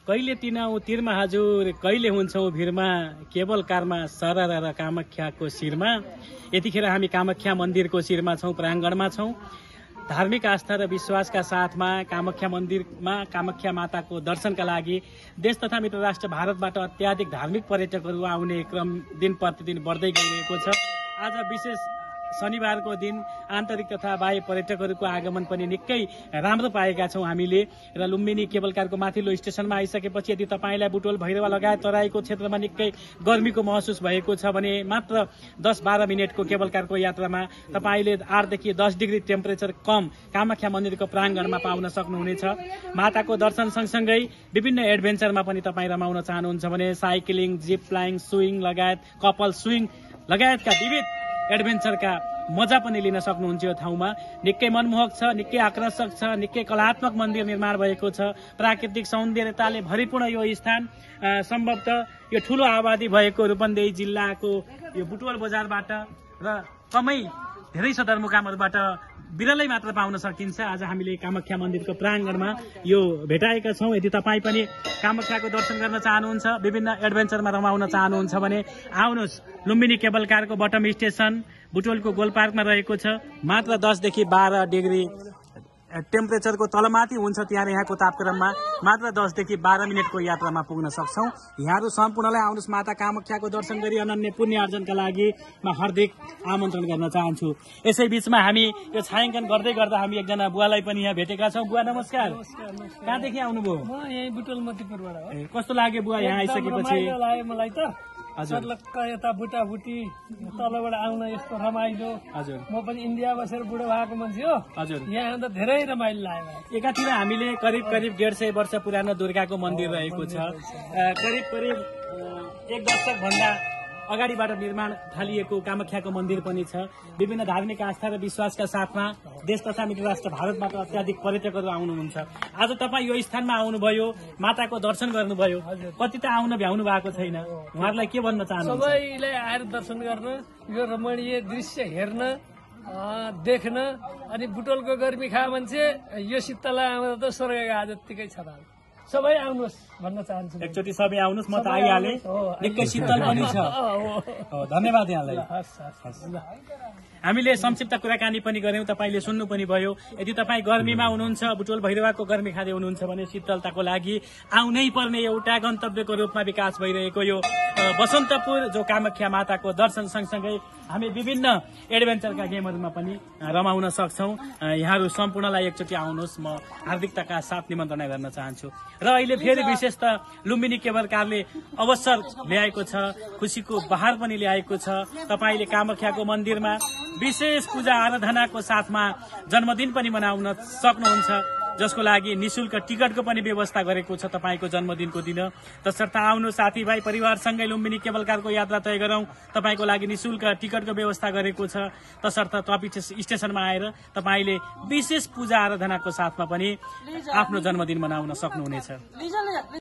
कहिले तिनाउ तिरमा हजुर कहिले हुन्छौ भिरमा केवल कारमा सरर र कामाख्याको शिरमा। यतिखेर हामी कामाख्या मन्दिरको शिरमा छौं, प्राङ्गणमा छौं। धार्मिक आस्था र विश्वासका साथमा कामाख्या मन्दिरमा कामाख्या माताको दर्शनका लागि देश तथा मित्र राष्ट्र भारतबाट अत्याधिक धार्मिक पर्यटकहरू आउने क्रम दिन प्रतिदिन बढ्दै गइरहेको छ। आज विशेष शनिबारको दिन आन्तरिक तथा बाह्य पर्यटकहरूको आगमन पनि निकै राम्रो पाएका छौं हामीले। र लुम्बिनी केबल कारको माथिल्लो स्टेशनमा आइसकेपछि यदि तपाईलाई बुटवल भैरवा लगायत तराईको क्षेत्रमा निकै गर्मीको महसुस भएको छ भने मात्र 10-12 मिनटको केबल कारको यात्रामा तपाईले 8 देखि 10 डिग्री टेम्परेचर कम कामाख्या मन्दिरको प्राङ्गणमा पाउन सक्नुहुनेछ। माताको दर्शन सँगसँगै विभिन्न एडभेन्चरमा पनि तपाईँ रमाउन चाहनुहुन्छ भने साइक्लिङ, जिप लाइन, स्विङ लगायत कपल स्विङ लगायतका विविध एडभेन्चरका मजा पनि लिन सक्नुहुन्छ। यो ठाउँमा निकै मनमोहक छ, निकै आकर्षक छ, निकै कलात्मक मन्दिर निर्माण भएको छ। प्राकृतिक सौन्दर्यताले भरिपूर्ण यो स्थान सम्भवतः यो ठूलो आबादी भएको रूपन्देही जिल्लाको यो बुटवल बजारबाट र कमै धेरै सदरमुकामहरूबाट बिरलै मात्र पाउन सकिन्छ। आज हामीले कामाख्या मन्दिरको प्राङ्गणमा यो भेटाएका छौं। यदि तपाईँ पनि कामाख्याको दर्शन गर्न चाहनुहुन्छ, विभिन्न एडभेन्चरमा रमाउन चाहनुहुन्छ भने आउनुहोस्। लुम्बिनी केबल कारको बटम स्टेशन बुटवलको गोलपार्कमा रहेको छ। मात्र 10 देखि 12 डिग्री टेम्परेचरको तलमाथि हुन्छ त्यहाँ यहाँको तापक्रममा मात्र 10 देखि 12 मिनटको यात्रामा पुग्न सक्छौं। यहाँहरू सम्पूर्णलाई आउनुहोस् माता कामाख्याको दर्शन गरी अनन्य पुण्य आर्जनका लागि म हार्दिक आमन्त्रण गर्न चाहन्छु। यसै बीचमा हामी यो छायाङ्कन गर्दै गर्दा हामी एकजना बुवालाई पनि यहाँ भेटेका छौं। बुवा नमस्कार। कहाँदेखि आउनुभयो? म यही बुटवल मतिपुरबाट हो। कस्तो लाग्यो बुवा यहाँ आइसकेपछि? मलाई त हजुर यता बुटाबुटी तलबाट आउन यस्तो रमाइलो। हजुर म पनि इन्डिया बसेर बुढो भएको मान्छे हो। हजुर यहाँ आउँदा धेरै रमाइलो लाग्यो। एकातिर हामीले करिब 150 वर्ष पुरानो दुर्गाको मन्दिर रहेको छ। करिब 1 दशक भन्दा अगाडिबाट निर्माण थालिएको कामाख्याको मन्दिर पनि छ। विभिन्न धार्मिक आस्था र विश्वासका साथमा देश तथा मित्र राष्ट्र भारतबाट अत्याधिक पर्यटकहरू आउनुहुन्छ। आज तपाईँ यो स्थानमा आउनुभयो, माताको दर्शन गर्नुभयो, कति त आउन भ्याउनु भएको छैन, उहाँहरूलाई के भन्न चाहनुहुन्छ? सबैलाई आएर दर्शन गर्न, यो रमणीय दृश्य हेर्न, देख्न, अनि बुटवलको गर्मी खा मान्छे यो शीतला आउँदा त स्वर्गका जत्तिकै छ। सबै आउनुहोस् भन्न चाहन्छु। एकचोटि सबै आउनुहोस्, म त आइहालेँ, निकै शीतल पनि छ। धन्यवाद यहाँलाई। हामीले संक्षिप्त कुराकानी पनि गर्यौं, तपाईले सुन्नु पनि भयो। यदि तपाईँ गर्मीमा हुनुहुन्छ, बुटवल भैरवाको गर्मी खाँदै हुनुहुन्छ भने शीतलताको लागि आउनै पर्ने एउटा गन्तव्यको रूपमा विकास भइरहेको यो बसन्तपुर जो कामाख्या माताको दर्शन सँगसँगै हामी विभिन्न एडभेन्चरका गेमहरूमा पनि रमाउन सक्छौं। यहाँहरू सम्पूर्णलाई एकचोटि आउनुहोस्, म हार्दिकताका साथ निमन्त्रणा गर्न चाहन्छु। र अहिले फेरि विशेष त लुम्बिनी केबल कारले अवसर ल्याएको छ, खुसीको बहार पनि ल्याएको छ। तपाईले कामाख्याको मन्दिरमा विशेष पूजा आराधनाको साथमा जन्मदिन पनि मनाउन सक्नुहुन्छ, जसको लागि निशुल्क टिकटको पनि व्यवस्था गरेको छ तपाईको जन्मदिनको दिन। तसर्थ आउनु साथीभाइ परिवारसँगै लुम्बिनी केबल कारको यात्रा तय गरौं। तपाईको लागि निशुल्क टिकटको व्यवस्था गरेको छ। तसर्थ स्टेशनमा आएर तपाईले विशेष पूजा आराधनाको साथमा पनि आफ्नो जन्मदिन मनाउन सक्नुहुनेछ।